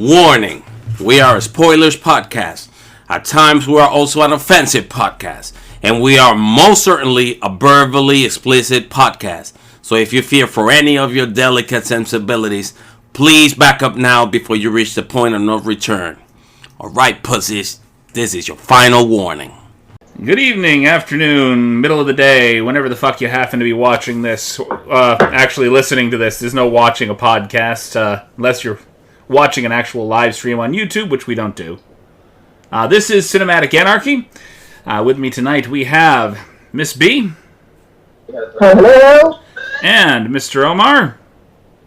Warning, we are a spoilers podcast. At times we are also an offensive podcast. And we are most certainly a verbally explicit podcast. So if you fear for any of your delicate sensibilities, please back up now before you reach the point of no return. Alright, pussies, this is your final warning. Good evening, afternoon, middle of the day, whenever the fuck you happen to be watching this, actually listening to this. There's no watching a podcast, unless you're watching an actual live stream on YouTube, which we don't do. This is Cinematic Anarchy. With me tonight we have Miss B. Hello. And Mr. Omar.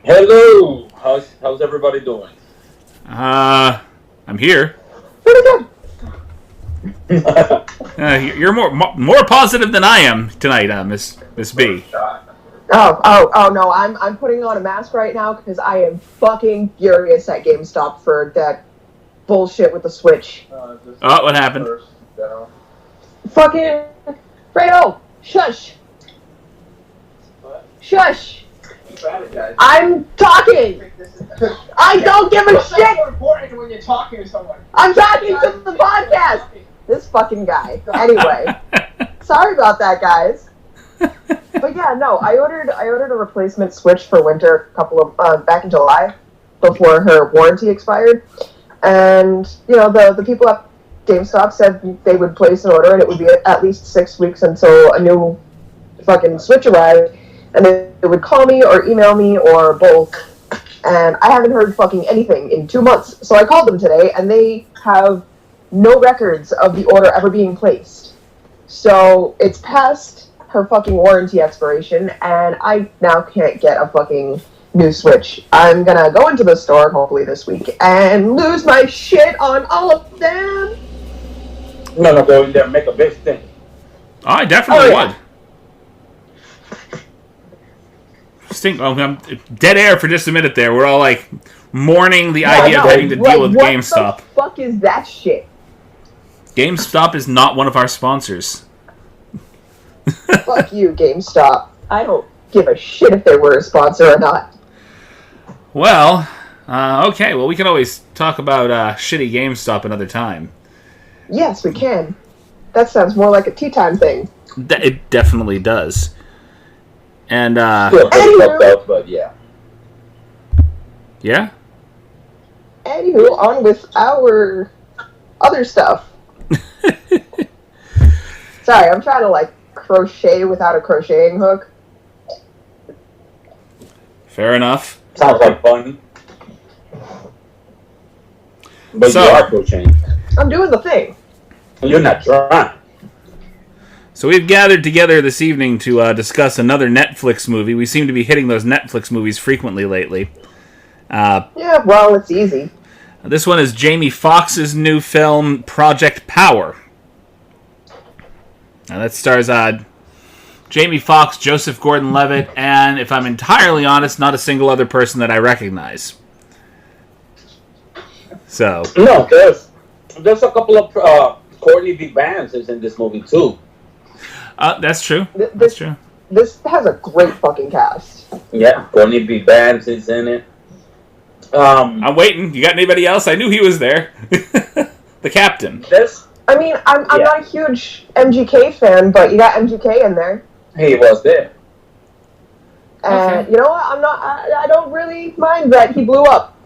Hello. How's everybody doing? I'm here. Pretty good. You're more positive than I am tonight, Miss B. Oh no! I'm putting on a mask right now because I am fucking furious at GameStop for that bullshit with the Switch. Oh, what happened? Fucking Fredo, shush, shush. I'm talking. I don't give a shit. Important when you're talking to someone. I'm talking to the podcast. This fucking guy. Anyway, sorry about that, guys. But yeah, no, I ordered a replacement Switch for winter back in July, before her warranty expired, and the people at GameStop said they would place an order and it would be at least 6 weeks until a new fucking Switch arrived, and they would call me or email me or both, and I haven't heard fucking anything in 2 months. So I called them today, and they have no records of the order ever being placed. So it's past her fucking warranty expiration, and I now can't get a fucking new Switch. I'm gonna go into the store hopefully this week and lose my shit on all of them. I'm gonna go in there and make a big thing. I definitely would. I'm dead air for just a minute there. We're all like mourning the idea of having to deal with GameStop. What the fuck is that shit? GameStop is not one of our sponsors. Fuck you, GameStop. I don't give a shit if they were a sponsor or not. Well, okay. Well, we can always talk about shitty GameStop another time. Yes, we can. That sounds more like a tea time thing. It definitely does. And, Still fucked up, but yeah. Yeah? Anywho, on with our other stuff. Sorry, I'm trying to, crochet without a crocheting hook. Fair enough. Sounds like fun. But you are crocheting. I'm doing the thing. You're not trying. So we've gathered together this evening to discuss another Netflix movie. We seem to be hitting those Netflix movies frequently lately. Yeah, well, it's easy. This one is Jamie Foxx's new film, Project Power. Now that stars Jamie Foxx, Joseph Gordon-Levitt, and, if I'm entirely honest, not a single other person that I recognize. So. No, there's a couple of Courtney B. Vance is in this movie too. That's true. That's true. This has a great fucking cast. Yeah, Courtney B. Vance is in it. I'm waiting. You got anybody else? I knew he was there. The captain. I'm not a huge MGK fan, but you got MGK in there. He was there. And okay. You know what? I don't really mind that he blew up.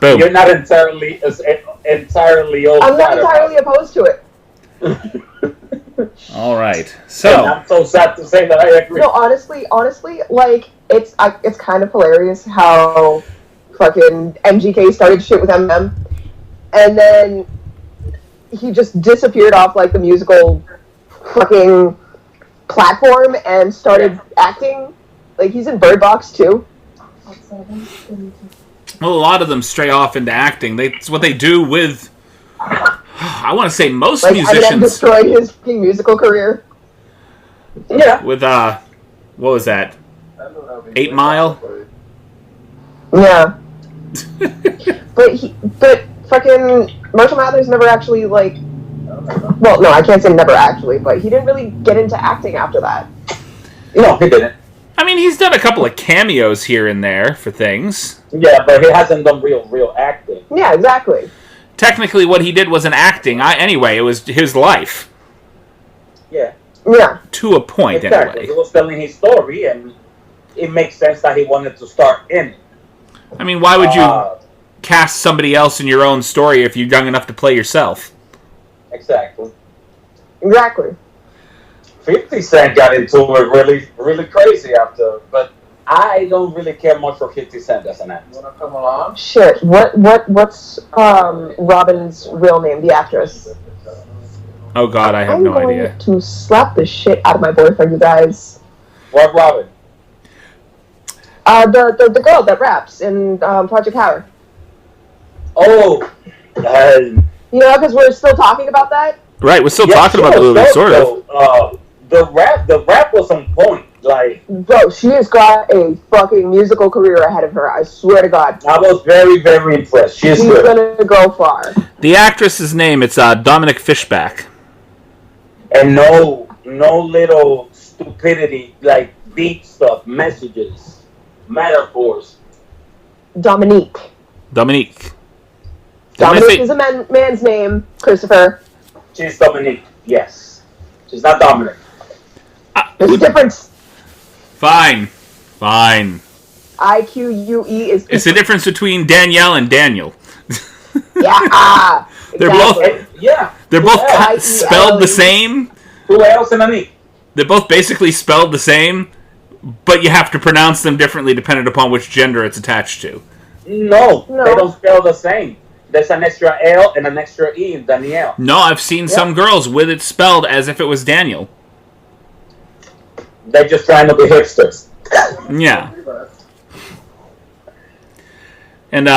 Boom. You're not entirely old. I'm not entirely opposed to it. All right. So I'm so sad to say that I agree. No, honestly, it's kind of hilarious how fucking MGK started shit with Eminem, and then he just disappeared off the musical fucking platform and started acting. He's in Bird Box too. Well, a lot of them stray off into acting. It's what they do with, I want to say, most musicians. Eminem destroyed his musical career. Yeah. With what was that? 8 Mile. Yeah. but fucking Marshall Mathers never actually well, no, I can't say never actually, but he didn't really get into acting after that. No, he didn't. I mean, he's done a couple of cameos here and there for things. Yeah, but he hasn't done real acting. Yeah, exactly. Technically, what he did wasn't acting. Anyway, it was his life. Yeah. Yeah. To a point, Exactly. anyway. He was telling his story, and it makes sense that he wanted to start in it. I mean, why would you cast somebody else in your own story if you're young enough to play yourself? Exactly. Exactly. 50 Cent got into it really, really crazy after, but I don't really care much for 50 Cent as an actor. Wanna come along? Shit. What's Robin's real name? The actress. Oh God, I have I'm no going idea. to slap the shit out of my boyfriend, you guys. What Robin? The girl that raps in Project Power. Oh, You know, because we're still talking about that. Right, we're still talking about the movie, sort of. The rap was on point. Like, Bro, she has got a fucking musical career ahead of her. I swear to God. I was very, very impressed. She's good. Gonna go far. The actress's name, it's Dominic Fishback. And no little stupidity, like deep stuff, messages, metaphors. Dominique. Dominique Is a man's name, Christopher. She's Dominique, yes. She's not Dominic. There's a difference. Fine. IQUE is... It's the difference between Danielle and Daniel. Yeah. They're exactly. Yeah. They're both Yeah. spelled the same. Who else in a knee? They're both basically spelled the same, but you have to pronounce them differently depending upon which gender it's attached to. No, they don't spell the same. There's an extra L and an extra E in Danielle. No, I've seen some girls with it spelled as if it was Daniel. They're just trying to be hipsters. Yeah. And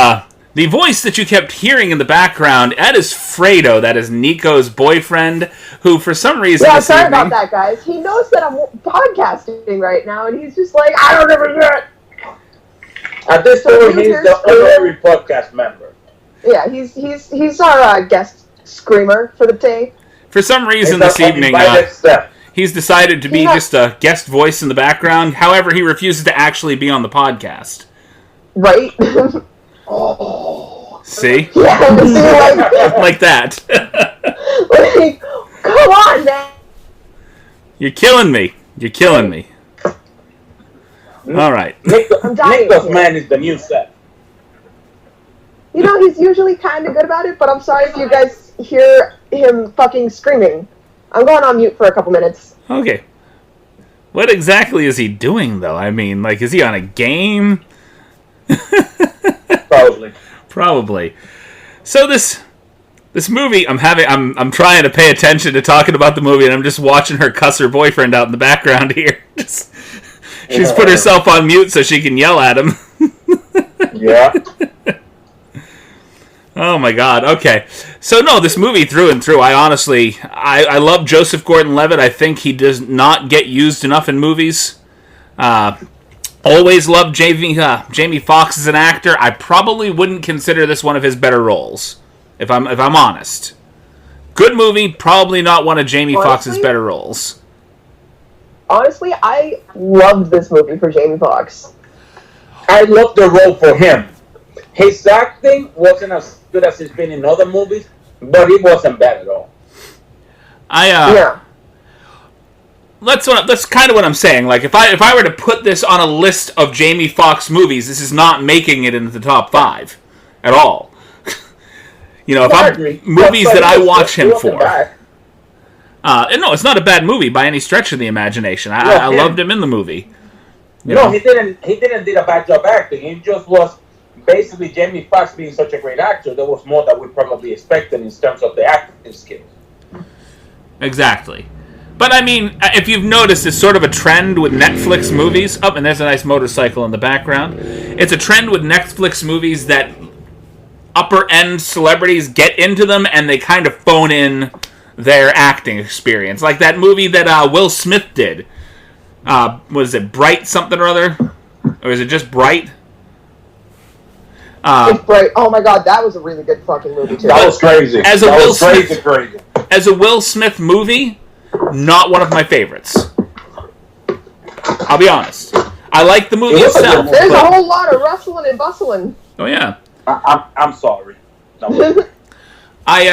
the voice that you kept hearing in the background, that is Fredo. That is Nico's boyfriend, who for some reason... Yeah, sorry about that, guys. He knows that I'm podcasting right now, and he's just like, I don't give a shit. At this point, he's the honorary podcast member. Yeah, he's our guest screamer for the day. For some reason this evening, he's decided to be just a guest voice in the background. However, he refuses to actually be on the podcast. Right? See? Yeah, see, like that. like, come on, man. You're killing me. All right. Nicholas Man is the new set. You know, he's usually kind of good about it, but I'm sorry if you guys hear him fucking screaming. I'm going on mute for a couple minutes. Okay. What exactly is he doing, though? I mean, like, is he on a game? Probably. So this movie, I'm trying to pay attention to talking about the movie, and I'm just watching her cuss her boyfriend out in the background here. She's put herself on mute so she can yell at him. Yeah. Oh my God. Okay. So no, this movie through and through, I love Joseph Gordon-Levitt. I think he does not get used enough in movies. Always loved Jamie Foxx as an actor. I probably wouldn't consider this one of his better roles, if I'm honest. Good movie, probably not one of Jamie Foxx's better roles. Honestly, I loved this movie for Jamie Foxx. I loved the role for him. His acting wasn't as good as it's been in other movies, but it wasn't bad at all. Yeah. That's kind of what I'm saying. Like, if I were to put this on a list of Jamie Foxx movies, this is not making it into the top 5 at all. You know, movies that I watch him for. No, it's not a bad movie by any stretch of the imagination. I loved him in the movie. He didn't do a bad job acting. It just was basically Jamie Foxx being such a great actor. There was more that we probably expected in terms of the acting skills. Exactly. But I mean, if you've noticed, it's sort of a trend with Netflix movies. Oh, and there's a nice motorcycle in the background. It's a trend with Netflix movies that upper-end celebrities get into them and they kind of phone in their acting experience. Like that movie that Will Smith did. Was it Bright something or other? Or is it just Bright? It's Bright. Oh my God, that was a really good fucking movie too. That was crazy. As a Will Smith movie, not one of my favorites. I'll be honest. I like the movie It was a good itself. movie. There's a whole lot of rustling and bustling. Oh yeah. I'm sorry. No. I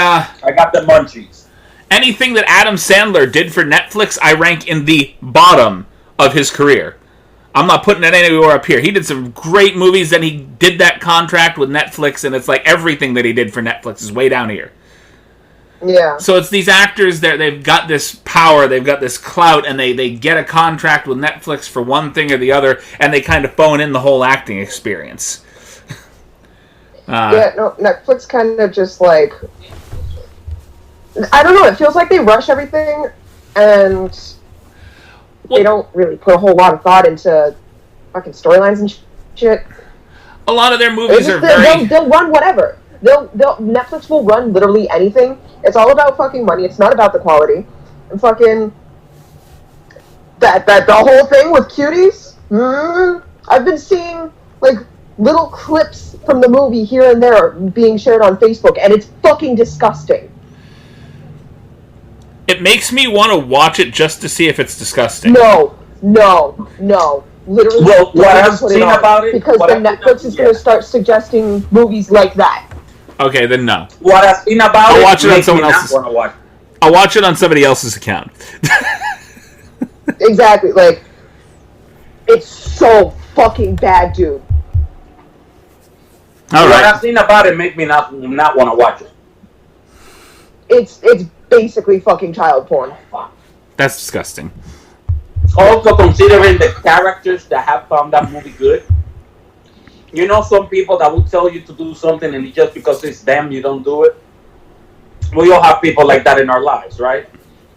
got the munchies. anything that Adam Sandler did for Netflix, I rank in the bottom of his career. I'm not putting it anywhere up here. He did some great movies, then he did that contract with Netflix, and it's like everything that he did for Netflix is way down here. Yeah. So it's these actors that they've got this power, they've got this clout, and they get a contract with Netflix for one thing or the other, and they kind of phone in the whole acting experience. Yeah, no, Netflix kind of just like, I don't know, it feels like they rush everything, and they don't really put a whole lot of thought into fucking storylines and shit. A lot of their movies are very... They'll run whatever. Netflix will run literally anything. It's all about fucking money. It's not about the quality. And fucking that the whole thing with cuties. I've been seeing like little clips from the movie here and there being shared on Facebook, and it's fucking disgusting. It makes me want to watch it just to see if it's disgusting. No. Literally, Well, what I've seen about it, because then Netflix is going to start suggesting movies like that. Okay, then no. What I've seen about I'll it, watch it on makes me someone not else's. wanna watch it. I'll watch it on somebody else's account. Exactly, like, it's so fucking bad, dude. All What right. I've seen about it make me not want to watch it. It's basically fucking child porn. That's disgusting. Also, considering the characters that have found that movie good, you know, some people that will tell you to do something and just because it's them, you don't do it. We all have people like that in our lives, right?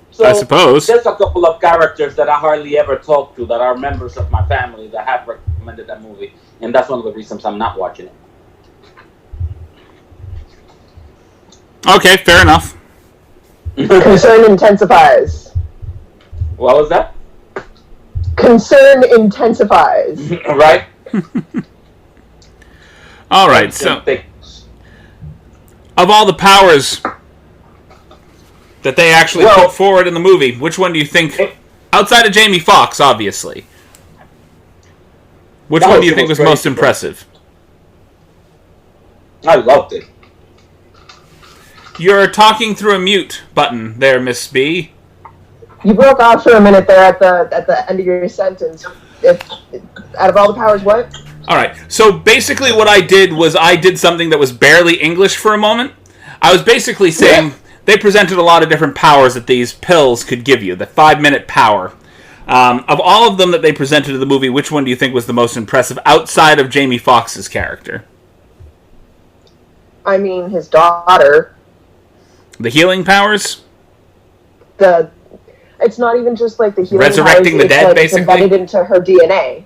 So I suppose. there's a couple of characters that I hardly ever talk to that are members of my family that have recommended that movie, and that's one of the reasons I'm not watching it. Okay, fair enough. Concern intensifies. What was that? Concern intensifies. Right? All right, so of all the powers that they actually put forward in the movie, which one do you think, outside of Jamie Foxx, obviously, which one do you think was most impressive? I loved it. You're talking through a mute button there, Miss B. You broke off for a minute there at the end of your sentence. Out of all the powers, what? All right. So basically, what I did was I did something that was barely English for a moment. I was basically saying they presented a lot of different powers that these pills could give you. The 5-minute power. Of all of them that they presented in the movie, which one do you think was the most impressive outside of Jamie Foxx's character? I mean, his daughter. The healing powers? It's not even just like the healing Resurrecting powers, the dead, like basically? It's embedded into her DNA.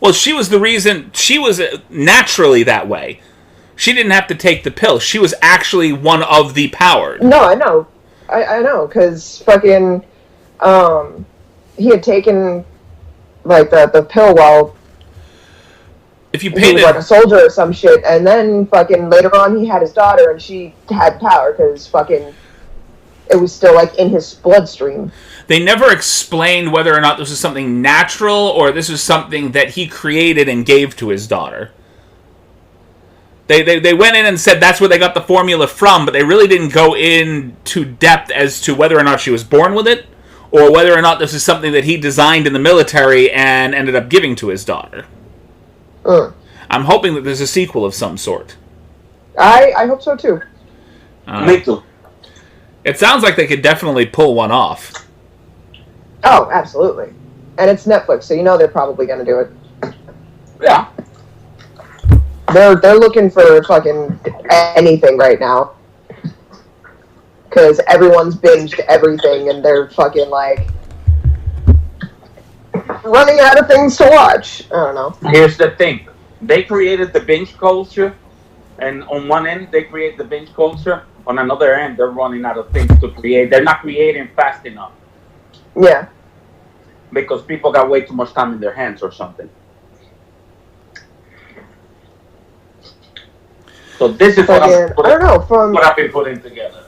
Well, she was the reason. She was naturally that way. She didn't have to take the pill. She was actually one of the powered. No, I know. I know, because fucking, he had taken, like, the pill while If you he paid was, like, a soldier or some shit, and then fucking later on he had his daughter, and she had power, because fucking it was still, like, in his bloodstream. They never explained whether or not this was something natural or this was something that he created and gave to his daughter. They went in and said that's where they got the formula from, but they really didn't go into depth as to whether or not she was born with it or whether or not this is something that he designed in the military and ended up giving to his daughter. I'm hoping that there's a sequel of some sort. I hope so, too. Me too. It sounds like they could definitely pull one off. Oh, absolutely. And it's Netflix, so you know they're probably going to do it. Yeah. They're looking for fucking anything right now. Because everyone's binged everything, and they're fucking, like, running out of things to watch. I don't know. Here's the thing. They created the binge culture, and on one end, they create the binge culture. On another end, they're running out of things to create. They're not creating fast enough. Yeah. Because people got way too much time in their hands or something. So this is what I don't know, what I've been putting together.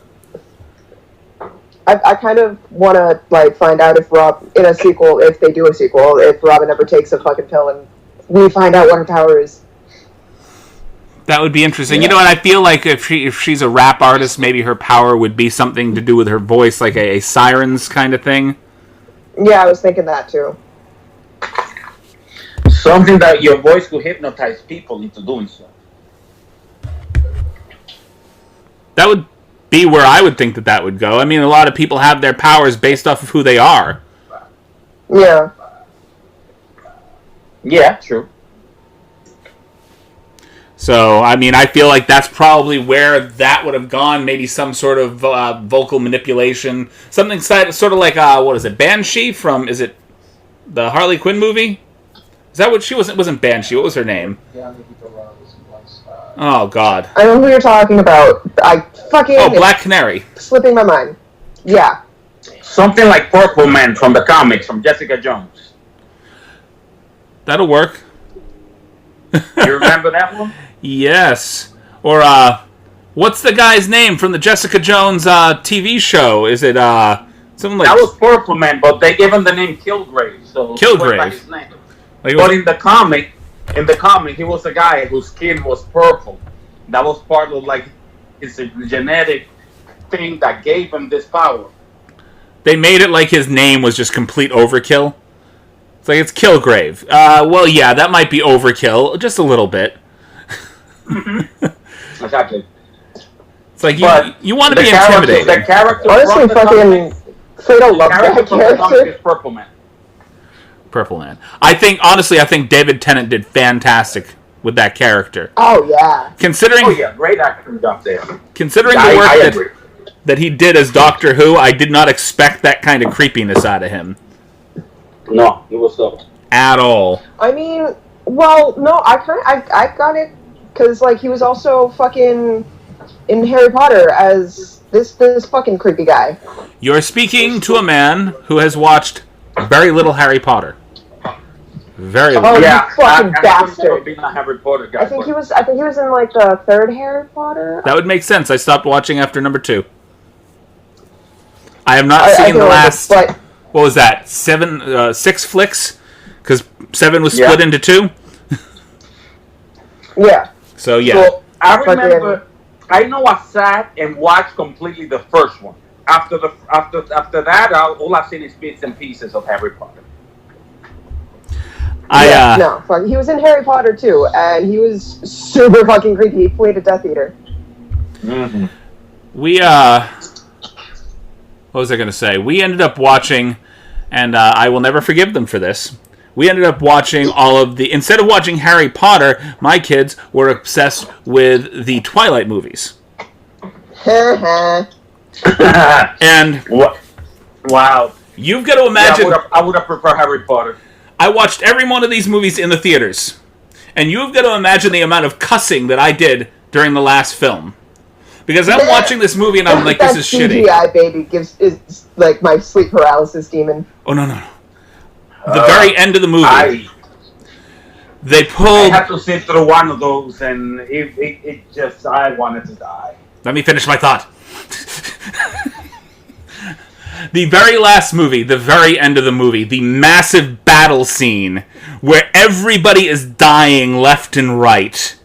I kind of want to like find out if Rob in a sequel, if they do a sequel, if Robin ever takes a fucking pill and we find out what her power is. That would be interesting. Yeah. You know what? I feel like if she's a rap artist, maybe her power would be something to do with her voice, like a sirens kind of thing. Yeah, I was thinking that too. Something that your voice could hypnotize people into doing so. That would be where I would think that would go. I mean, a lot of people have their powers based off of who they are. Yeah. Yeah, true. So, I mean, I feel like that's probably where that would have gone. Maybe some sort of vocal manipulation. Something sort of like, what is it, Banshee from, is it the Harley Quinn movie? Is that what she wasn't Banshee? What was her name? Oh, God. I know who you're talking about. Oh, Black Canary. Slipping my mind. Yeah. Something like Purple Man from the comics, from Jessica Jones. That'll work. You remember that one? Yes. Or, what's the guy's name from the Jessica Jones TV show? Is it, something like... That was Purple Man, but they gave him the name Kilgrave. So Kilgrave. By his name. Like But in the comic, he was a guy whose skin was purple. That was part of, like, his genetic thing that gave him this power. They made it like his name was just complete overkill. It's like, it's Kilgrave. Well, yeah, that might be overkill. Just a little bit. Exactly. It's like, you want to be intimidating. The character Honestly, fucking Fredo loved that character. Is Purple Man. Purple Man. I think David Tennant did fantastic with that character. Oh, yeah. Considering Great acting job there. Considering the work that he did as Doctor Who, I did not expect that kind of creepiness out of him. No, it was so. At all. I mean, well, no, I got it, because, like, he was also fucking in Harry Potter as this fucking creepy guy. You're speaking to a man who has watched very little Harry Potter. Very little. Oh, Yeah, you fucking bastard. Being a Harry Potter guy, I think he was in, like, the third Harry Potter. That would make sense. I stopped watching after number 2. I have not seen the last... What was that? 6 flicks? Because 7 was split into 2? Yeah. So, yeah. So, I remember... I know I sat and watched completely the first one. After that, all I've seen is bits and pieces of Harry Potter. No, fuck. He was in Harry Potter too, and he was super fucking creepy. He played a Death Eater. Mm-hmm. What was I going to say? We ended up watching, and I will never forgive them for this. We ended up watching instead of watching Harry Potter, my kids were obsessed with the Twilight movies. And wow, you've got to imagine. Yeah, I would have preferred Harry Potter. I watched every one of these movies in the theaters, and you've got to imagine the amount of cussing that I did during the last film. Because I'm watching this movie and I'm like, this is shitty. That CGI baby is like my sleep paralysis demon. Oh, no. The very end of the movie, they pulled... I had to sit through one of those, and it just... I wanted to die. Let me finish my thought. The very last movie, the very end of the movie, the massive battle scene where everybody is dying left and right.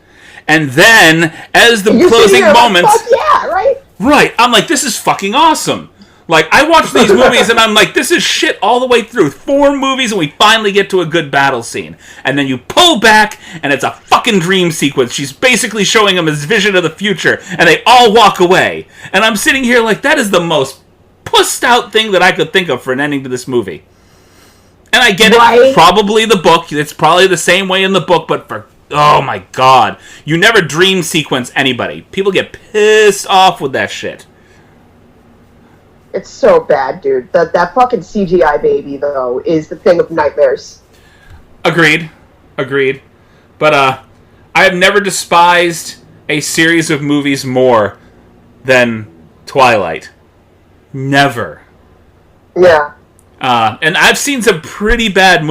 And then, as the closing moments... Like, fuck yeah, right? Right. I'm like, this is fucking awesome. Like, I watch these movies and I'm like, this is shit all the way through. 4 movies and we finally get to a good battle scene. And then you pull back and it's a fucking dream sequence. She's basically showing him his vision of the future. And they all walk away. And I'm sitting here like, that is the most pussed out thing that I could think of for an ending to this movie. And I get it. Probably the book. It's probably the same way in the book, but for... Oh my god. You never dream sequence anybody. People get pissed off with that shit. It's so bad, dude. That fucking CGI baby, though, is the thing of nightmares. Agreed. But, I have never despised a series of movies more than Twilight. Never. Yeah. And I've seen some pretty bad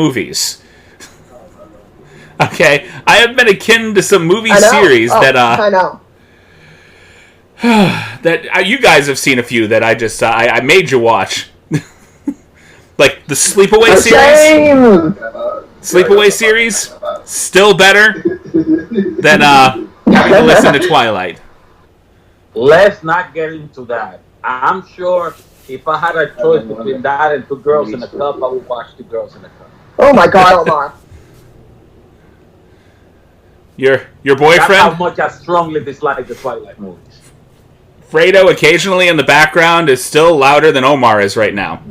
Okay, I have been akin to some movie series that I know. that you guys have seen a few that I just I made you watch. Like the Sleepaway series. Sleepaway series, still better than having to listen to Twilight. Let's not get into that. I'm sure if I had a choice between that and Two Girls in a Cup, I would watch Two Girls in a Cup. Oh my God, Omar. Your boyfriend? That's how much I strongly dislike the Twilight movies. Fredo, occasionally in the background, is still louder than Omar is right now.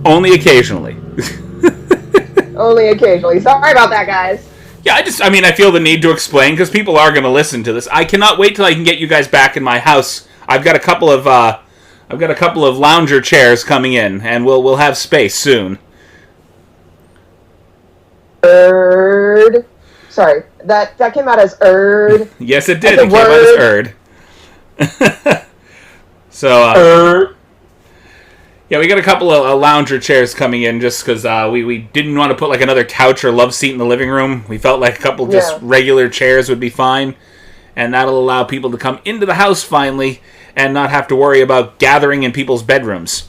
Only occasionally. Only occasionally. Sorry about that, guys. Yeah, I feel the need to explain because people are going to listen to this. I cannot wait till I can get you guys back in my house. I've got a couple of lounger chairs coming in, and we'll have space soon. Sorry, that came out as erd. Yes, it did. It came out as erd. So, yeah, we got a couple of lounger chairs coming in just because we didn't want to put like another couch or love seat in the living room. We felt like a couple just regular chairs would be fine, and that'll allow people to come into the house finally and not have to worry about gathering in people's bedrooms.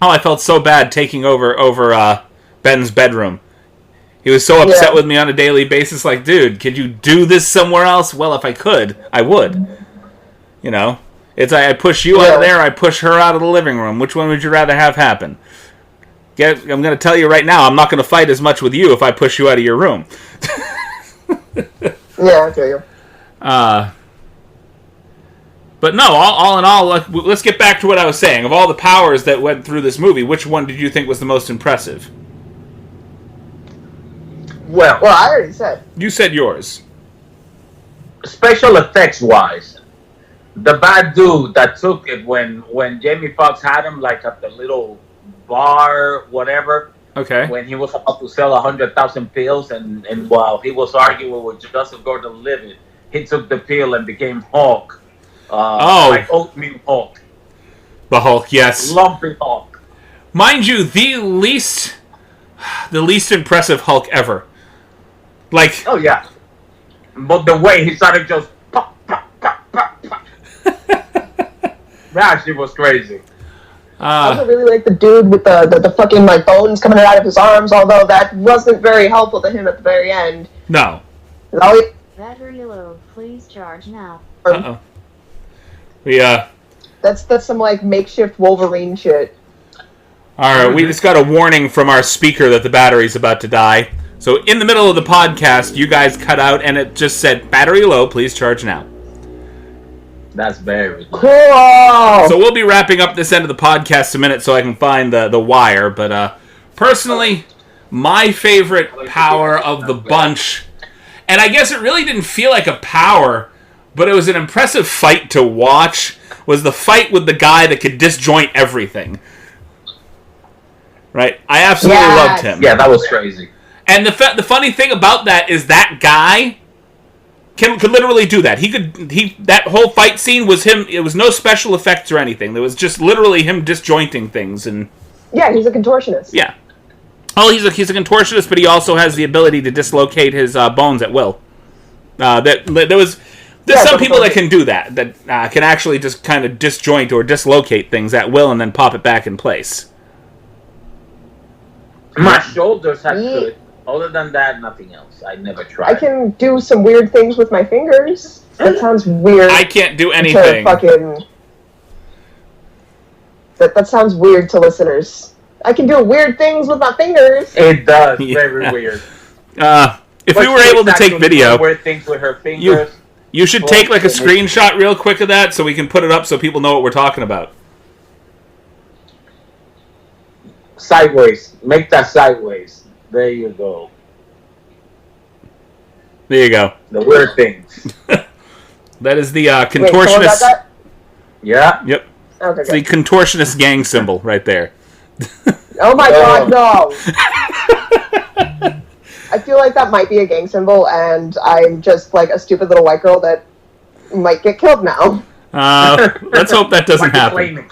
I felt so bad taking over Ben's bedroom. He was so upset with me on a daily basis, like, dude, could you do this somewhere else? Well, if I could, I would. You know? It's I push you out of there, I push her out of the living room. Which one would you rather have happen? I'm going to tell you right now, I'm not going to fight as much with you if I push you out of your room. Yeah, I feel you. But no, all in all, let's get back to what I was saying. Of all the powers that went through this movie, which one did you think was the most impressive? Well, I already said. You said yours. Special effects wise, the bad dude that took it when Jamie Foxx had him like at the little bar, whatever. Okay. When he was about to sell 100,000 pills, and while he was arguing with Joseph Gordon-Levitt, he took the pill and became Hulk. Like oatmeal Hulk. The Hulk, yes. Lumpy Hulk. Mind you, the least impressive Hulk ever. Like. Oh yeah. But the way he started just pop, pop, pop, pop, pop. That shit was crazy. I also really like the dude with the fucking like bones coming out of his arms, although that wasn't very helpful to him at the very end. No. Battery low, please charge now. Uh-oh. That's some like makeshift Wolverine shit. Alright, we just got a warning from our speaker that the battery's about to die. So in the middle of the podcast, you guys cut out and it just said, battery low, please charge now. That's very cool. So we'll be wrapping up this end of the podcast in a minute so I can find the wire. But personally, my favorite power of the bunch, and I guess it really didn't feel like a power, but it was an impressive fight to watch, was the fight with the guy that could disjoint everything. Right? I absolutely loved him. Yeah, that was crazy. And the funny thing about that is that guy could literally do that. That whole fight scene was him. It was no special effects or anything. There was just literally him disjointing things. And yeah, he's a contortionist. Yeah. Oh, he's a contortionist, but he also has the ability to dislocate his bones at will. There's some people that can do that can actually just kind of disjoint or dislocate things at will and then pop it back in place. My shoulders are good. Other than that, nothing else. I never tried. I can do some weird things with my fingers. That sounds weird. I can't do anything. That sounds weird to listeners. I can do weird things with my fingers. It does. Very weird. If we were able to take video, weird things with her fingers. You should take like a screenshot real quick of that so we can put it up so people know what we're talking about. Sideways. Make that sideways. There you go. There you go. The weird things. That is the contortionist. Wait, yeah. Yep. Okay, it's the contortionist gang symbol right there. Oh my god, no! I feel like that might be a gang symbol, and I'm just like a stupid little white girl that might get killed now. Let's hope that doesn't happen.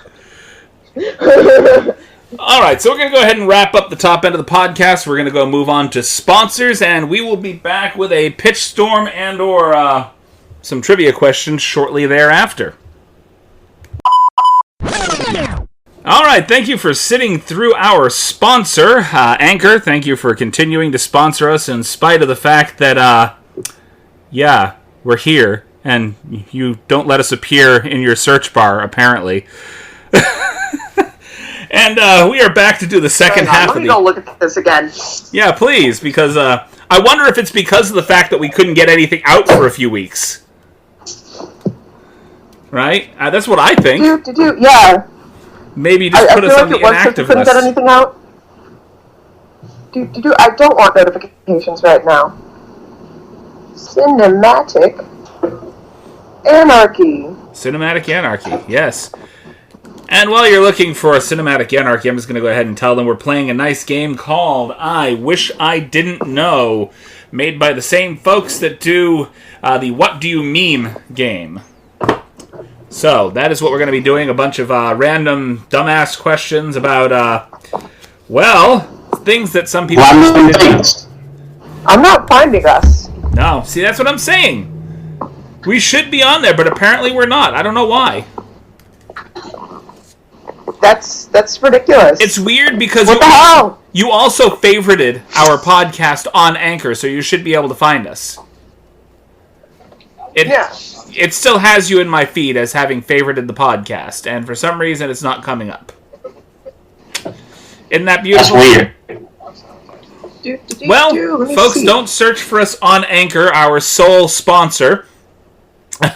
All right, so we're going to go ahead and wrap up the top end of the podcast. We're going to go move on to sponsors, and we will be back with a pitch storm and or some trivia questions shortly thereafter. All right, thank you for sitting through our sponsor, Anchor. Thank you for continuing to sponsor us in spite of the fact that, we're here, and you don't let us appear in your search bar, apparently. And we are back to do the second half of the... Let me go look at this again. Yeah, please, because I wonder if it's because of the fact that we couldn't get anything out for a few weeks. Right? That's what I think. Yeah. Maybe just put us on the inactive couldn't list. get anything out. I don't want notifications right now. Cinematic Anarchy. Cinematic Anarchy, yes. And while you're looking for a Cinematic Anarchy, I'm just going to go ahead and tell them we're playing a nice game called I Wish I Didn't Know, made by the same folks that do the What Do You Meme game. So, that is what we're going to be doing, a bunch of random dumbass questions about, things that some people... I'm not finding us. No, see, that's what I'm saying. We should be on there, but apparently we're not. I don't know why. That's ridiculous. It's weird because what the hell? You also favorited our podcast on Anchor, so you should be able to find us. It still has you in my feed as having favorited the podcast, and for some reason it's not coming up. Isn't that beautiful? That's weird. Well, folks, don't search for us on Anchor, our sole sponsor. I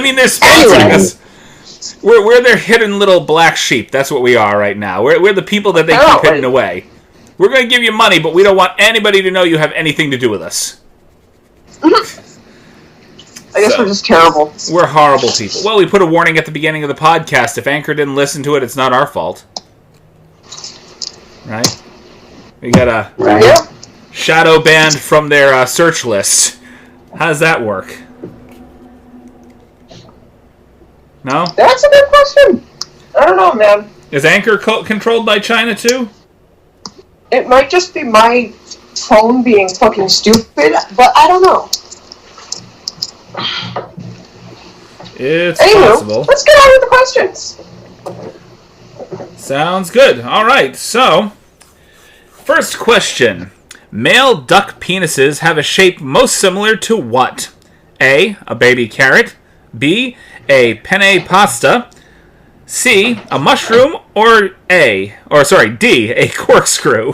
mean, they're sponsoring us. We're their hidden little black sheep. That's what we are right now. We're the people that they keep hidden away. We're going to give you money, but we don't want anybody to know you have anything to do with us. I guess we're just terrible. We're horrible people. Well, we put a warning at the beginning of the podcast. If Anchor didn't listen to it, it's not our fault. Right? We got a shadow banned from their search list. How does that work? No? That's a good question. I don't know, man. Is Anchor controlled by China, too? It might just be my phone being fucking stupid, but I don't know. It's possible. Let's get on with the questions. Sounds good. All right, so, first question. Male duck penises have a shape most similar to what? A baby carrot. B, a penne pasta. C, a mushroom. Or D, a corkscrew.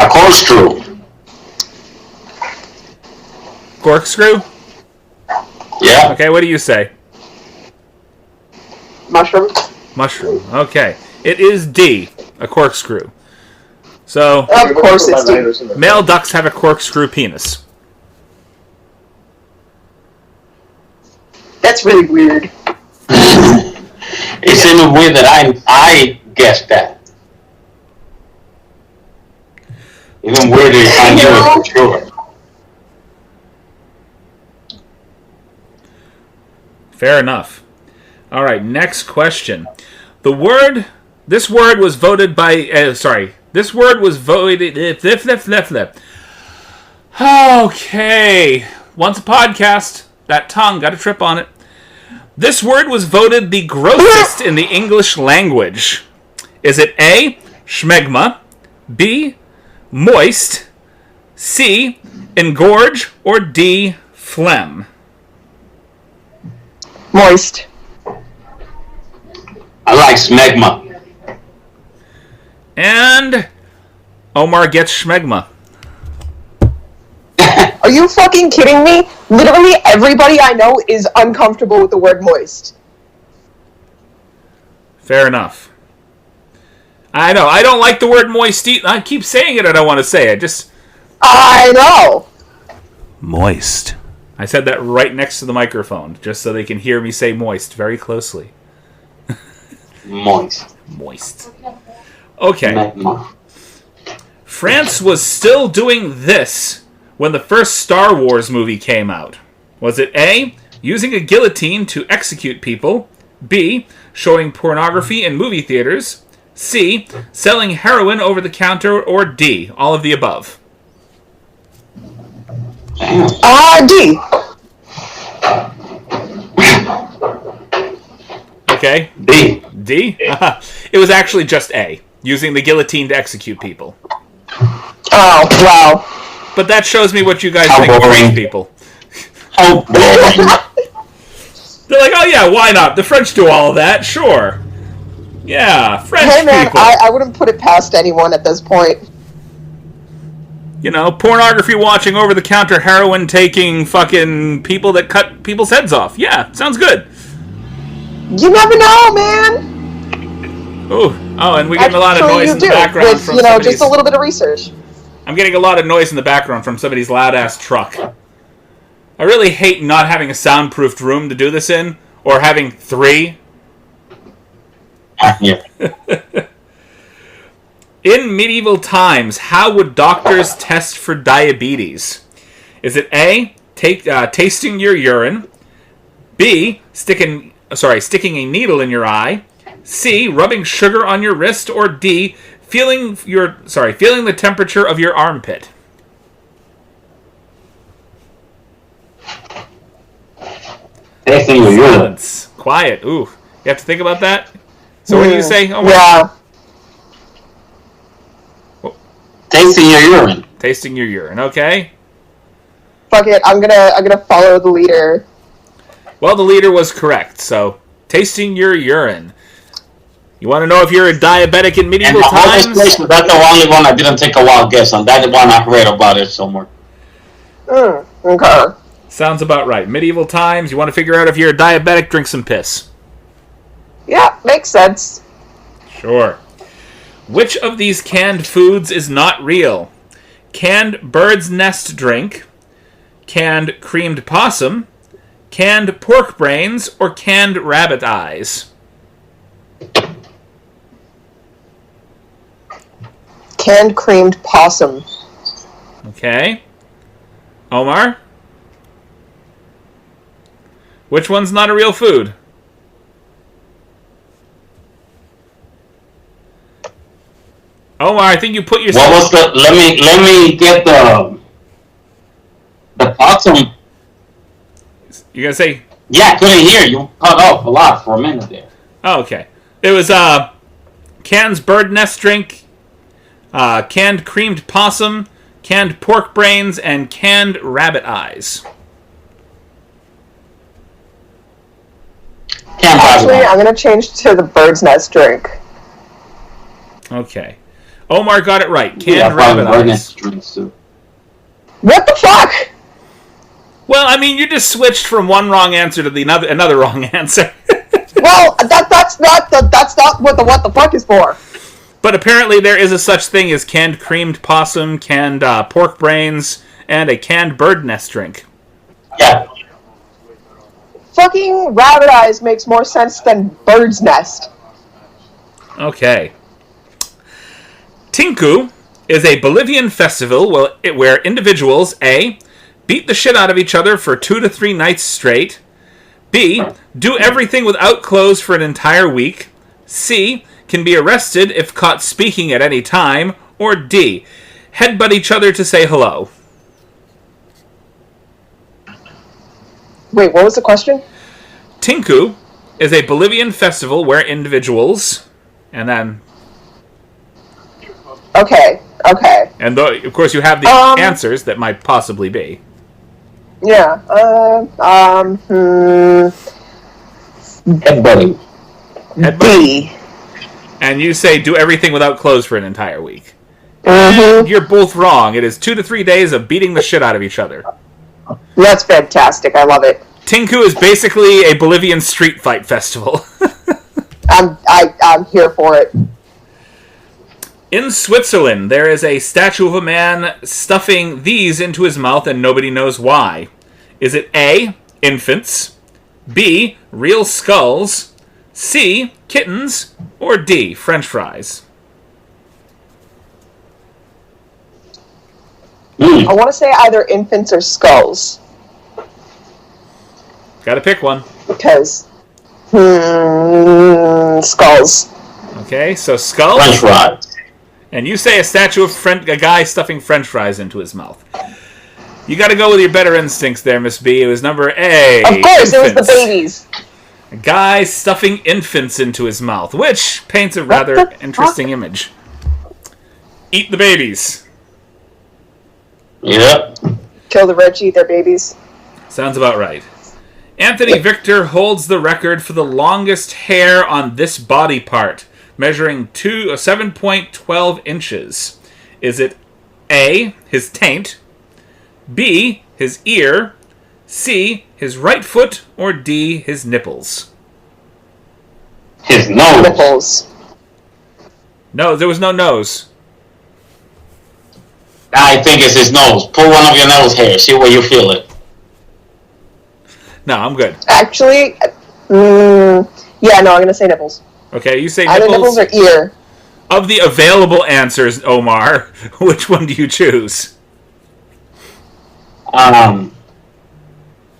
A corkscrew. Corkscrew? Yeah. Okay, what do you say? Mushroom. Mushroom. Okay. It is D, a corkscrew. So, of course it's D. Male ducks have a corkscrew penis. That's really weird. It's in a way that I guessed that. Even weirder if I knew it for sure. Fair enough. All right, next question. This word was voted by... This word was voted... Okay. Once a podcast. That tongue got a trip on it. This word was voted the grossest in the English language. Is it A, schmegma, B, moist, C, engorge, or D, phlegm? Moist. I like smegma. And Omar gets schmegma. Are you fucking kidding me? Literally everybody I know is uncomfortable with the word moist. Fair enough. I know. I don't like the word moist. I keep saying it. I don't want to say it. I know. Moist. I said that right next to the microphone, just so they can hear me say moist very closely. Moist. Moist. Okay. France was still doing this when the first Star Wars movie came out. Was it A, using a guillotine to execute people? B, showing pornography in movie theaters? C, selling heroin over the counter? Or D, all of the above? D. Okay. D. D? It was actually just A, using the guillotine to execute people. Oh, wow. But that shows me what you guys How think of boring. French people. How boring. They're like, oh yeah, why not? The French do all of that, sure. Yeah, French Hey, man, people. I wouldn't put it past anyone at this point. You know, pornography watching, over-the-counter heroin taking, fucking people that cut people's heads off. Yeah, sounds good. You never know, man. Oh, and we're getting a lot of noise in the background with, from you know, somebody's... just a little bit of research. I'm getting a lot of noise in the background from somebody's loud-ass truck. I really hate not having a soundproofed room to do this in, or having 3. Yeah. In medieval times, how would doctors test for diabetes? Is it A, tasting your urine? B, sticking a needle in your eye? C, rubbing sugar on your wrist? Or D, feeling the temperature of your armpit? Tasting your urine. Silence. Quiet. Ooh, you have to think about that. So what do you say? Oh, Yeah. Tasting your urine. tasting your urine. Okay. Fuck it. I'm gonna follow the leader. Well, the leader was correct. So, tasting your urine. You want to know if you're a diabetic in And medieval the hardest times? place, that's the only one I didn't take a wild guess on. That one I read about it somewhere. Okay. Sounds about right. Medieval times. You want to figure out if you're a diabetic? Drink some piss. Yeah, makes sense. Sure. Which of these canned foods is not real? Canned bird's nest drink, canned creamed possum, canned pork brains, or canned rabbit eyes? Canned creamed possum. Okay. Omar? Which one's not a real food? Omar, I think you put yourself... What was the? Let me get the possum. You're gonna say... Yeah, I couldn't hear you. Cut off a lot for a minute there. Oh, okay. It was canned bird nest drink, canned creamed possum, canned pork brains, and canned rabbit eyes. Actually, I'm gonna change to the bird's nest drink. Okay. Omar got it right. Canned rabbit eyes. What the fuck? Well, I mean, you just switched from one wrong answer to the another wrong answer. Well, that's not what the fuck is for. But apparently there is a such thing as canned creamed possum, canned pork brains, and a canned bird nest drink. Yeah. Fucking rabbit eyes makes more sense than bird's nest. Okay. Tinku is a Bolivian festival where individuals A, beat the shit out of each other for 2 to 3 nights straight, B, do everything without clothes for an entire week, C, can be arrested if caught speaking at any time, or D, headbutt each other to say hello. Wait, what was the question? Tinku is a Bolivian festival where individuals, and then... Okay. And of course you have the answers that might possibly be. Yeah. Headbutting. D. And you say do everything without clothes for an entire week. Mm-hmm. You're both wrong. It is 2 to 3 days of beating the shit out of each other. That's fantastic. I love it. Tinku is basically a Bolivian street fight festival. I'm here for it. In Switzerland, there is a statue of a man stuffing these into his mouth and nobody knows why. Is it A, infants, B, real skulls, C, kittens, or D, French fries? I want to say either infants or skulls. Gotta pick one. Because, skulls. Okay, so skull. French fries. And you say a guy stuffing French fries into his mouth. You gotta go with your better instincts there, Miss B. It was number A. Of course, it was the infants. babies. A guy stuffing infants into his mouth, which paints a rather interesting image. Eat the babies. Yep. Kill the rich, eat their babies. Sounds about right. Anthony Victor holds the record for the longest hair on this body part, measuring 7.12 inches. Is it A, his taint, B, his ear, C, his right foot, or D, his nipples? His nose. Nipples. No, there was no nose. I think it's his nose. Pull one of your nose hairs. See where you feel it. No, I'm good. Actually, yeah, no, I'm gonna say nipples. Okay, you say Either nipples. nipples or ear. Of the available answers, Omar, which one do you choose? The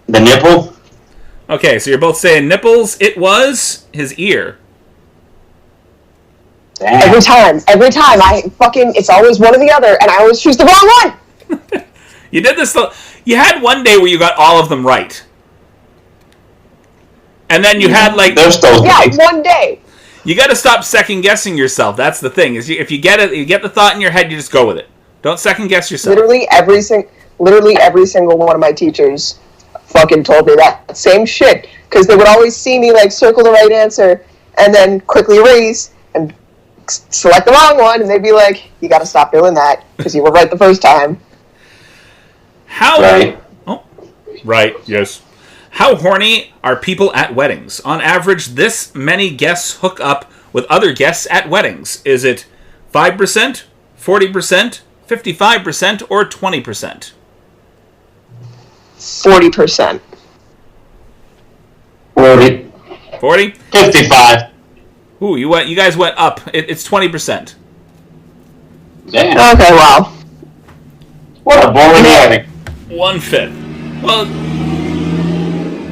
nipple. Okay, so you're both saying nipples. It was his ear. Damn. Every time, it's always one or the other, and I always choose the wrong one! You did this. You had one day where you got all of them right. And then you had like... There's those days. One day. You got to stop second guessing yourself. That's the thing. If you get it, you get the thought in your head, you just go with it. Don't second guess yourself. Literally every single one of my teachers fucking told me that same shit, because they would always see me like circle the right answer and then quickly erase and select the wrong one, and they'd be like, "You got to stop doing that because you were right the first time." How? Right. Oh, right. Yes. How horny are people at weddings? On average, this many guests hook up with other guests at weddings. Is it 5%, 40%, 55%, or 20%? 40%. 40. 40? 55. Ooh, you guys went up. It's 20%. Damn. Okay, wow. What a boring wedding. 1/5. Well,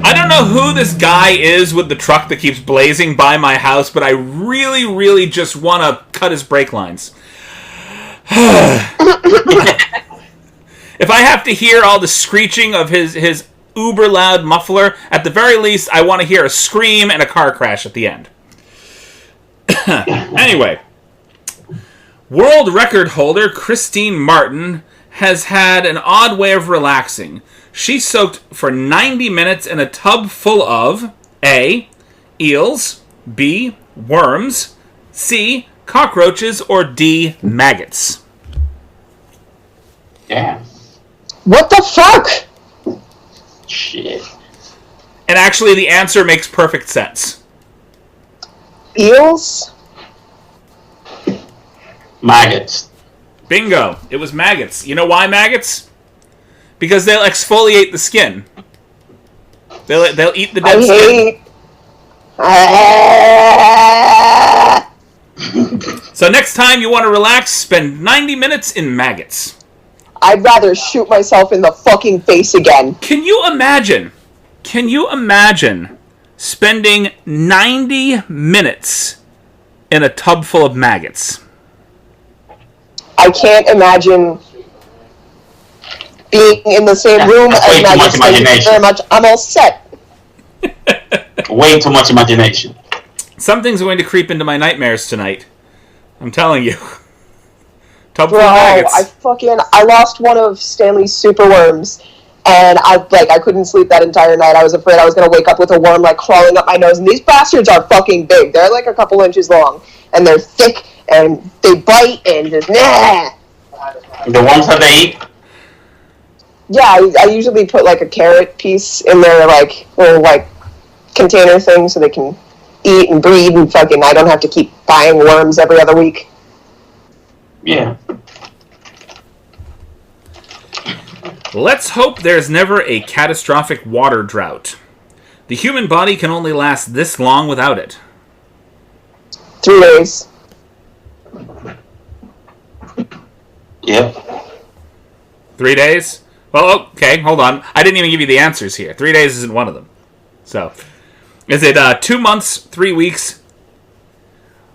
I don't know who this guy is with the truck that keeps blazing by my house, but I really, really just want to cut his brake lines. If I have to hear all the screeching of his uber loud muffler, at the very least, I want to hear a scream and a car crash at the end. Anyway, world record holder Christine Martin has had an odd way of relaxing. She soaked for 90 minutes in a tub full of A, eels, B, worms, C, cockroaches, or D, maggots. Damn. What the fuck? Shit. And actually, the answer makes perfect sense. Eels? Maggots. Bingo. It was maggots. You know why maggots? Because they'll exfoliate the skin. They'll eat the dead skin. So next time you want to relax, spend 90 minutes in maggots. I'd rather shoot myself in the fucking face again. Can you imagine spending 90 minutes in a tub full of maggots? I can't imagine being in the same room That's as way too much maggots. Thank you imagination. very much. I'm all set. Way too much imagination. Something's going to creep into my nightmares tonight. I'm telling you. Tub full Bro, of maggots. I lost one of Stanley's superworms, and I couldn't sleep that entire night. I was afraid I was gonna wake up with a worm like crawling up my nose. And these bastards are fucking big. They're like a couple inches long, and they're thick, and they bite, and just nah. The ones that they eat? Yeah, I usually put like a carrot piece in their like little like container thing so they can eat and breed and fucking. I don't have to keep buying worms every other week. Yeah. Let's hope there's never a catastrophic water drought. The human body can only last this long without it. 3 days. Yep. 3 days? Well, okay, hold on. I didn't even give you the answers here. 3 days isn't one of them. So, is it 2 months, 3 weeks,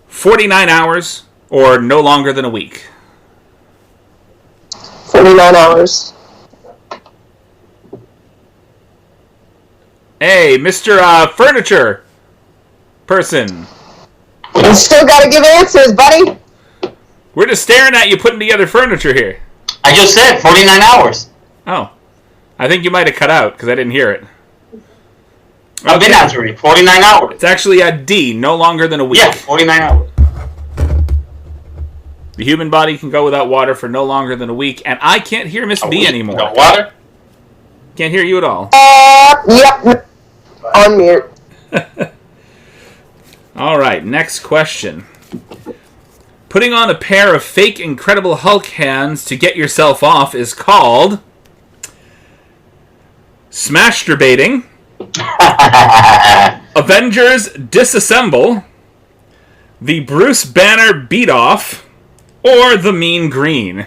49 hours, or no longer than a week? 49 hours. Hey, Mr. Furniture person. You still gotta give answers, buddy. We're just staring at you putting together furniture here. I just said 49 hours. Oh. I think you might have cut out because I didn't hear it. I've been answering 49 hours. It's actually a D, no longer than a week. Yeah, 49 hours. The human body can go without water for no longer than a week, and I can't hear Miss B anymore. No water? Can't hear you at all. Yep. On mute. All right, next question. Putting on a pair of fake Incredible Hulk hands to get yourself off is called Smashturbating, Avengers Disassemble, the Bruce Banner Beat Off, or the Mean Green.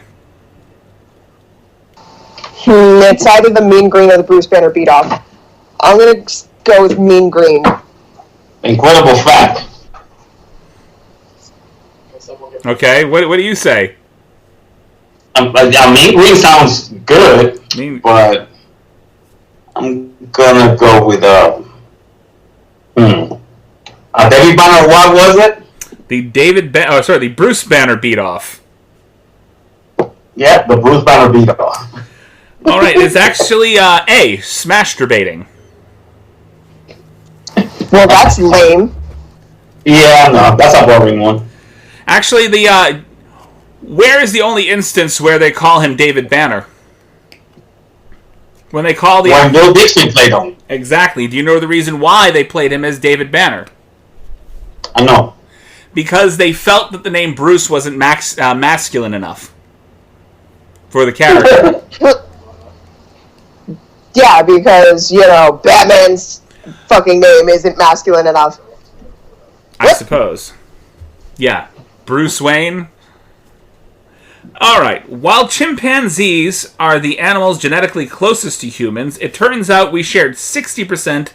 It's either the Mean Green or the Bruce Banner Beat Off. I'm gonna go with Mean Green. Incredible fact. Okay, what do you say? Mean Green sounds good, but I'm gonna go with David Banner. What was it? The Bruce Banner Beat Off. Yeah, the Bruce Banner Beat Off. All right, it's actually A, Smashturbating. Well, that's lame. Yeah, no, that's a boring one. Actually, where is the only instance where they call him David Banner? When Bill Dixon played him. Exactly. Do you know the reason why they played him as David Banner? I know. Because they felt that the name Bruce wasn't masculine enough for the character. Yeah, because, Batman's fucking name isn't masculine enough. I suppose. Yeah. Bruce Wayne. Alright. While chimpanzees are the animals genetically closest to humans, it turns out we shared 60%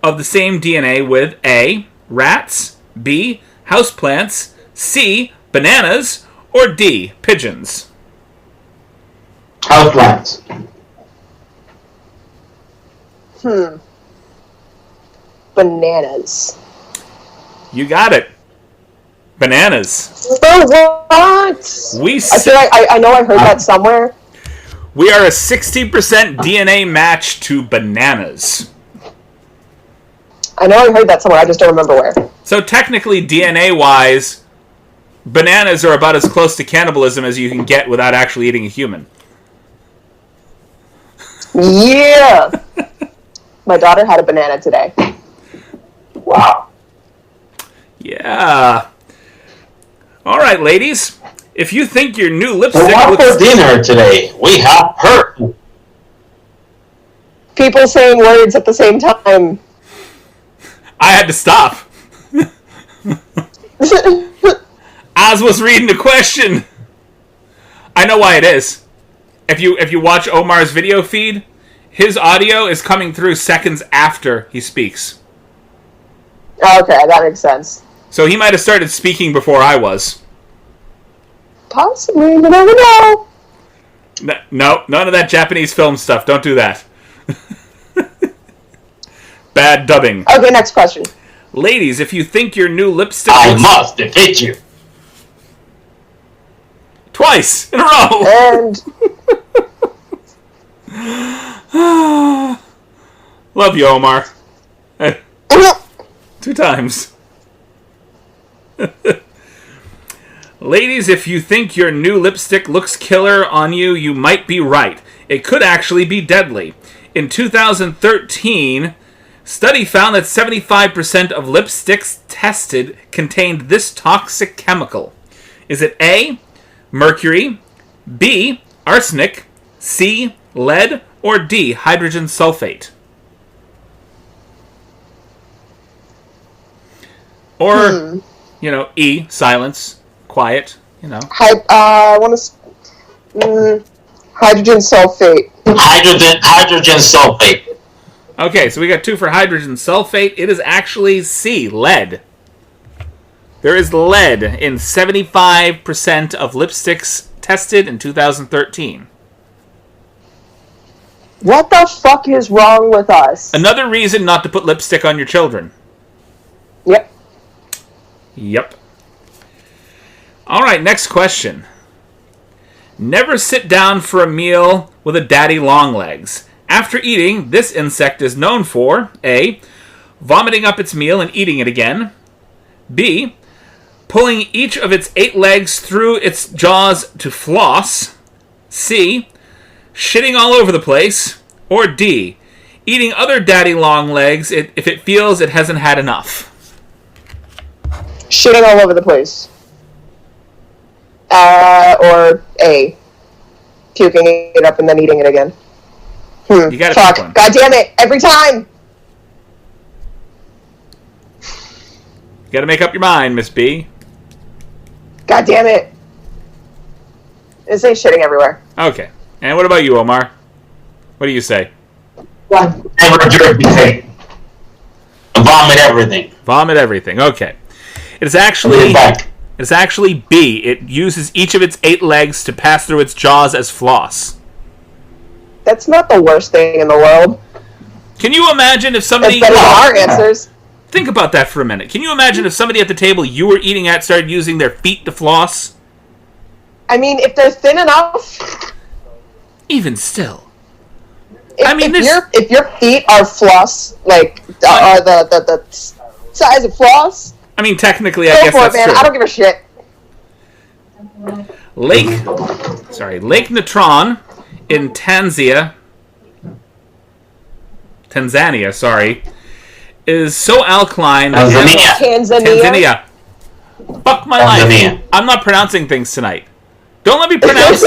of the same DNA with A, rats, B, houseplants, C, bananas, or D, pigeons. Houseplants. Bananas. You got it. Bananas. What? I feel like I know I've heard that somewhere. We are a 60% DNA match to bananas. I know I heard that somewhere, I just don't remember where. So technically, DNA-wise, bananas are about as close to cannibalism as you can get without actually eating a human. Yeah! My daughter had a banana today. Wow. Yeah. All right, ladies. If you think your new lipstick So what for dinner today? We have her. People saying words at the same time. I had to stop. Oz was reading the question. I know why it is. If you watch Omar's video feed, his audio is coming through seconds after he speaks. Okay, that makes sense. So he might have started speaking before I was. Possibly, you never know. No, none of that Japanese film stuff. Don't do that. Bad dubbing. Okay, next question. Ladies, if you think your new lipstick... I must defeat you. Twice in a row. And... Love you, Omar. 2 times. Ladies, if you think your new lipstick looks killer on you, you might be right. It could actually be deadly. In 2013, study found that 75% of lipsticks tested contained this toxic chemical. Is it A, mercury, B, arsenic, C, lead, or D, hydrogen sulfate? Or, E, silence, quiet, I want to... hydrogen sulfate. Hydrogen sulfate. Okay, so we got 2 for hydrogen sulfate. It is actually C, lead. There is lead in 75% of lipsticks tested in 2013. What the fuck is wrong with us? Another reason not to put lipstick on your children. Yep. Yep. All right, next question. Never sit down for a meal with a daddy longlegs. After eating, this insect is known for A, vomiting up its meal and eating it again. B, pulling each of its 8 legs through its jaws to floss. C, shitting all over the place. Or D, eating other daddy longlegs if it feels it hasn't had enough. Shitting all over the place. Or A, puking it up and then eating it again. You gotta Fuck. pick one. God damn it. Every time. You gotta make up your mind, Miss B. God damn it. It's like shitting everywhere. Okay. And what about you, Omar? What do you say? Never jerk me. Vomit everything. Vomit everything. Okay. It's actually B. It uses each of its 8 legs to pass through its jaws as floss. That's not the worst thing in the world. Can you imagine if somebody... That's better than our answers. Think about that for a minute. Can you imagine if somebody at the table you were eating at started using their feet to floss? I mean, if they're thin enough... Even still. If your feet are floss, like, are the size of floss... I mean, technically, I guess that's man. true. I don't give a shit. Lake Natron in Tanzania, is so alkaline. Tanzania. Fuck my life. I'm not pronouncing things tonight. Don't let me pronounce.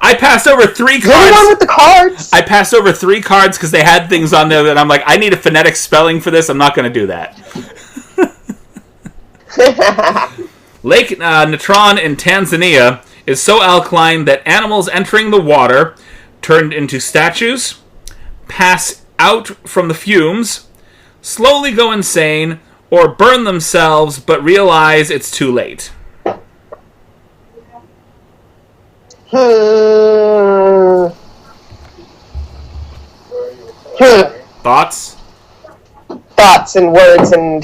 I passed over 3 cards. You're the one with the cards. I passed over 3 cards because they had things on there that I'm like, I need a phonetic spelling for this. I'm not going to do that. Lake Natron in Tanzania is so alkaline that animals entering the water turned into statues, pass out from the fumes, slowly go insane, or burn themselves but realize it's too late. Thoughts? Thoughts and words and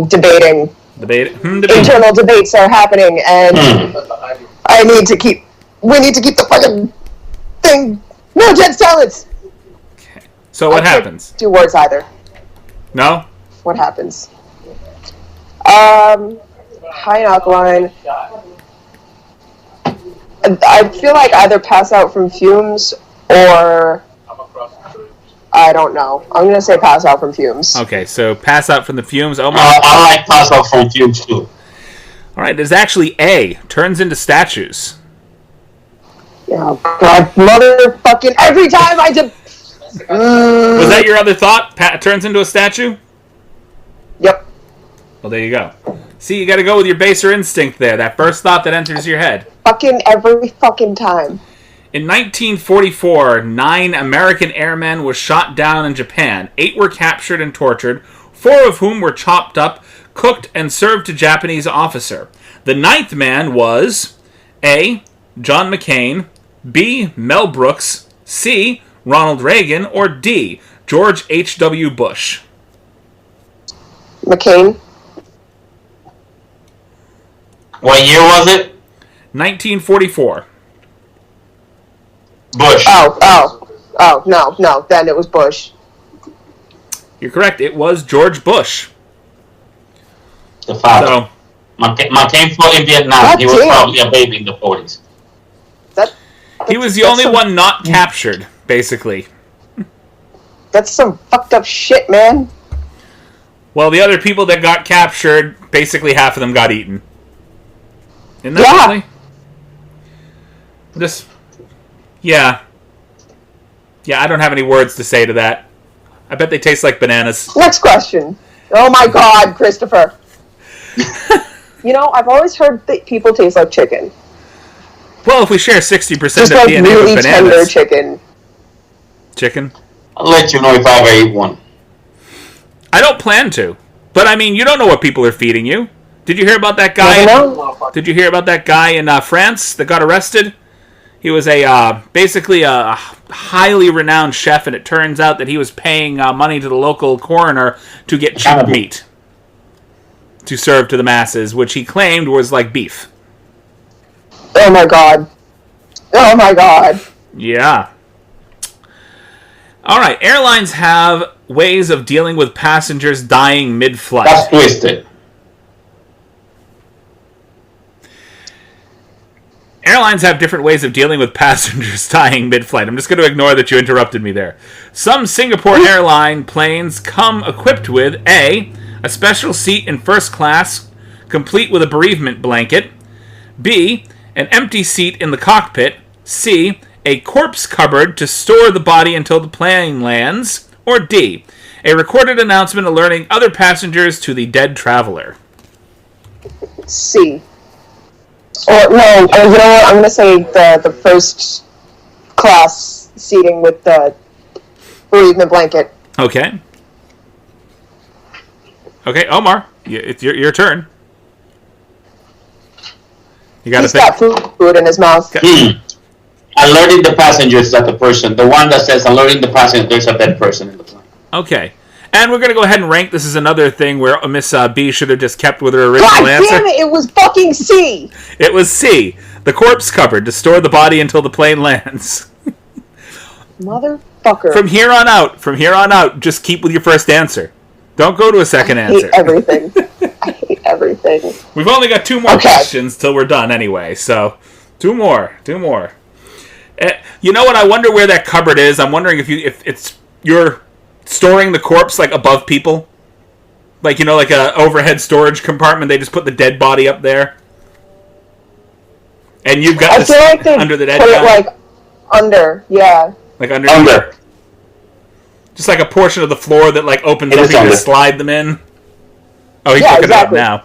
debating. Internal debates are happening, and we need to keep the fucking thing. No, Jen, silence. Okay. So what happens? Do words either. No. What happens? High and alkaline. I feel like either pass out from fumes or I don't know. I'm gonna say pass out from fumes. Okay, so pass out from the fumes. Oh my! I like pass out from fumes too. All right, there's actually A. Turns into statues. Oh God, motherfucking! Every time I did. Was that your other thought? Turns into a statue? Yep. Well, there you go. See, you got to go with your baser instinct there. That first thought that enters your head. Fucking every fucking time. In 1944, 9 American airmen were shot down in Japan. 8 were captured and tortured, 4 of whom were chopped up, cooked, and served to Japanese officer. The 9th man was A. John McCain, B. Mel Brooks, C. Ronald Reagan, or D. George H.W. Bush. McCain. What year was it? 1944. Bush. Oh, no, then it was Bush. You're correct, it was George Bush. The father. So, McCain fought in Vietnam. God he was damn. probably a baby in the 40s. he was the only one not captured, basically. That's some fucked up shit, man. Well, the other people that got captured, basically half of them got eaten. Isn't that funny? Yeah, I don't have any words to say to that. I bet they taste like bananas. Next question. Oh my God, Christopher. I've always heard that people taste like chicken. Well, if we share 60% Just of like DNA really with tender bananas. chicken. Chicken? I'll let you know if I ever eat one. I don't plan to. But, I mean, you don't know what people are feeding you. Did you hear about that guy? Did you hear about that guy in France that got arrested? He was basically a highly renowned chef, and it turns out that he was paying money to the local coroner to get cheap meat to serve to the masses, which he claimed was like beef. Oh my god. Oh my god. Yeah. All right, airlines have ways of dealing with passengers dying mid-flight. That's twisted. Airlines have different ways of dealing with passengers dying mid-flight. I'm just going to ignore that you interrupted me there. Some Singapore airline planes come equipped with A, a special seat in first class, complete with a bereavement blanket. B, an empty seat in the cockpit. C, a corpse cupboard to store the body until the plane lands. Or D, a recorded announcement alerting other passengers to the dead traveler. C. Or, no, you know what? I'm going to say the first class seating with the bereavement blanket. Okay. Okay, Omar, it's your turn. You got to think. He's got food in his mouth. Alerting the passengers that the one that says alerting the passengers there's a dead person in the plane. Okay. And we're going to go ahead and rank. This is another thing where Miss B should have just kept with her original answer. God damn it, it was fucking C! It was C. The corpse cupboard to store the body until the plane lands. Motherfucker. From here on out, just keep with your first answer. Don't go to a second answer. I hate everything. We've only got 2 more questions till we're done anyway, so 2 more. You know what? I wonder where that cupboard is. I'm wondering if you're storing the corpse like above people, like like a overhead storage compartment. They just put the dead body up there, and you've got this like under the dead put guy. It like under, yeah, like under, just like a portion of the floor that like opens up. You can slide them in. Oh, he's looking it up now.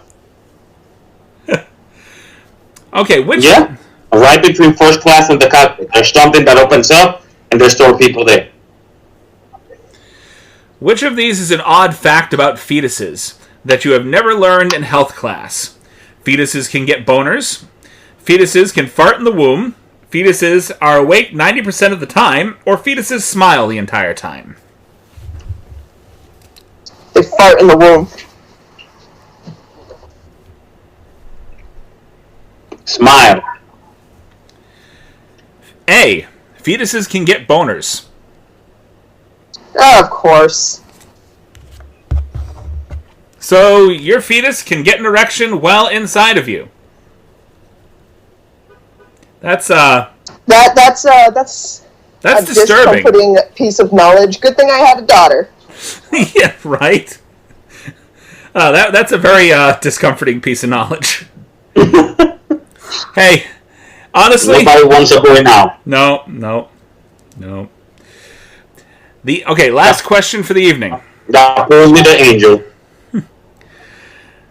Okay, which? Yeah, right between first class and the cockpit. There's something that opens up, and there's still people there. Which of these is an odd fact about fetuses that you have never learned in health class? Fetuses can get boners. Fetuses can fart in the womb. Fetuses are awake 90% of the time. Or fetuses smile the entire time. They fart in the womb. Smile. A. Fetuses can get boners. Oh, of course. So your fetus can get an erection well inside of you. That's that's a disturbing. Discomforting piece of knowledge. Good thing I had a daughter. Yeah, right. That's a very discomforting piece of knowledge. Hey, honestly, nobody wants a boy now. No. Last question for the evening. Only the angel.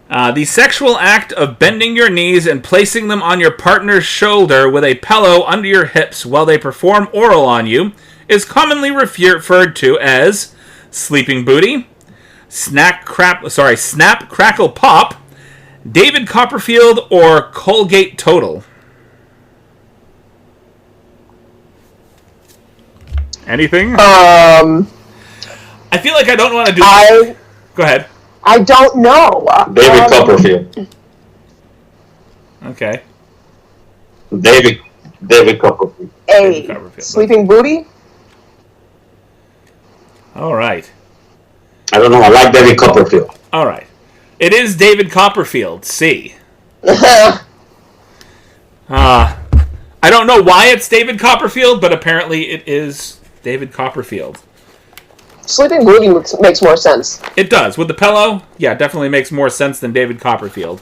The sexual act of bending your knees and placing them on your partner's shoulder with a pillow under your hips while they perform oral on you is commonly referred to as sleeping booty, snap, crackle, pop, David Copperfield, or Colgate Total. Anything? I feel like I don't want to do... Go ahead. I don't know. David Copperfield. Okay. David Copperfield. A. Copperfield. Sleeping booty? All right. I don't know. I like David Copperfield. All right. It is David Copperfield. C. I don't know why it's David Copperfield, but apparently it is David Copperfield. Sleeping Booty makes more sense. It does. With the pillow, yeah, definitely makes more sense than David Copperfield.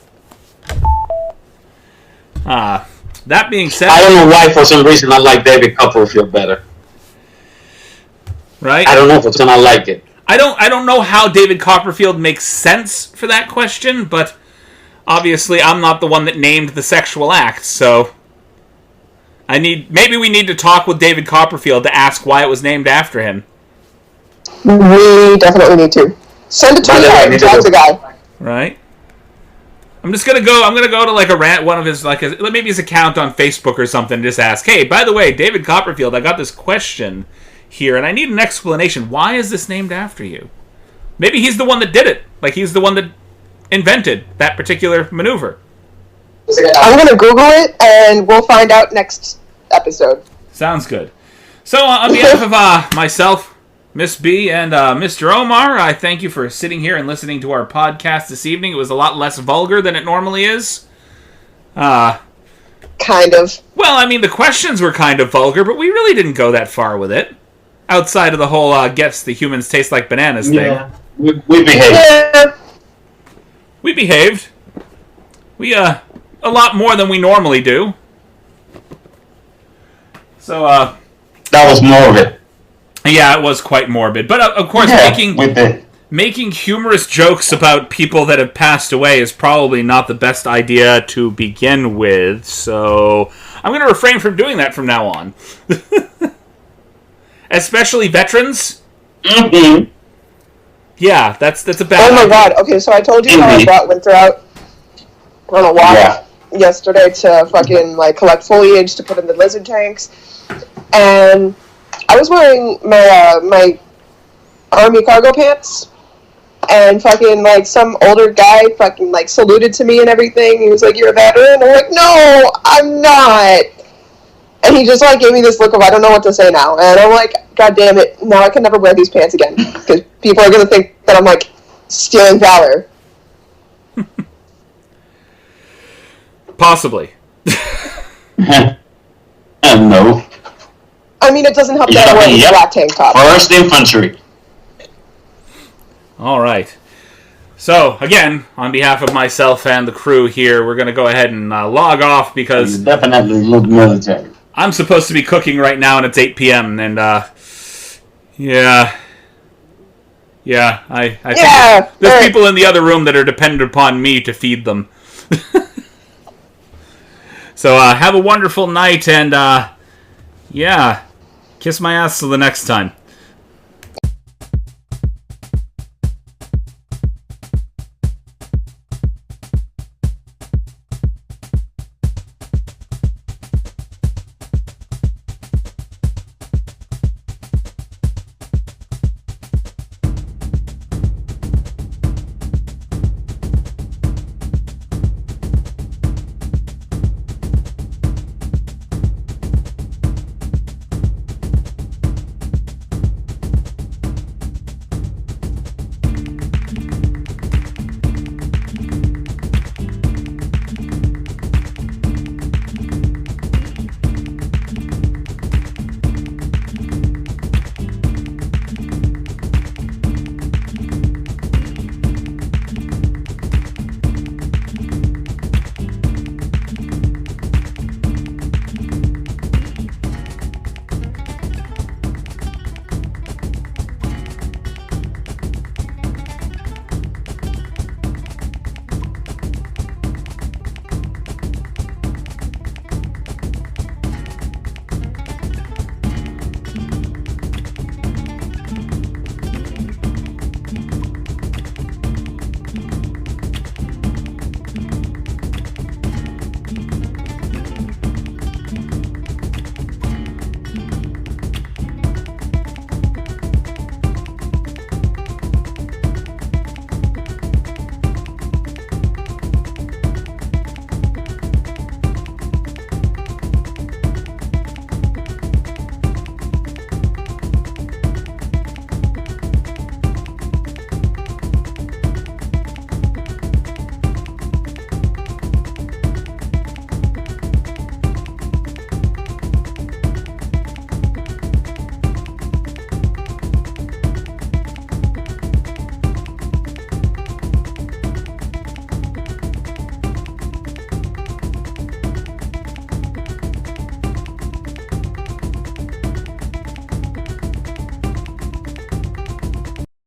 That being said... I don't know why, for some reason, I like David Copperfield better. Right? I don't know for some I like it. I don't know how David Copperfield makes sense for that question, but obviously I'm not the one that named the sexual act, so... maybe we need to talk with David Copperfield to ask why it was named after him. We definitely need to. Send a tweet out and tag the guy. Right. I'm gonna go to like a rant, one of his maybe his account on Facebook or something. Just ask, hey, by the way, David Copperfield, I got this question here, and I need an explanation. Why is this named after you? Maybe he's the one that did it. Like he's the one that invented that particular maneuver. I'm gonna Google it, and we'll find out next episode. Sounds good. So, on behalf of myself, Miss B, and Mr. Omar, I thank you for sitting here and listening to our podcast this evening. It was a lot less vulgar than it normally is. Kind of. Well, I mean, the questions were kind of vulgar, but we really didn't go that far with it. Outside of the whole gets the humans taste like bananas thing. We behaved. Yeah. We behaved. We, a lot more than we normally do. So, that was morbid. Yeah, it was quite morbid. But, of course, making humorous jokes about people that have passed away is probably not the best idea to begin with. So, I'm going to refrain from doing that from now on. Especially veterans. Mm-hmm. Yeah, that's a bad Oh my idea. god, okay, so I told you how I brought Winter out on a walk yesterday to fucking, collect foliage to put in the lizard tanks. And I was wearing my army cargo pants, and fucking, some older guy fucking, saluted to me and everything. He was like, "You're a veteran?" I'm like, "No, I'm not." And he just, gave me this look of, I don't know what to say now. And I'm like, God damn it, now I can never wear these pants again. Because people are going to think that I'm, stealing valor. Possibly. No. I mean, it doesn't help that I wear a black tank top. First infantry. All right. So, again, on behalf of myself and the crew here, we're going to go ahead and log off because You definitely look military. I'm supposed to be cooking right now, and it's 8 p.m., and, yeah, I think there's people in the other room that are dependent upon me to feed them. So, have a wonderful night, and, kiss my ass till the next time.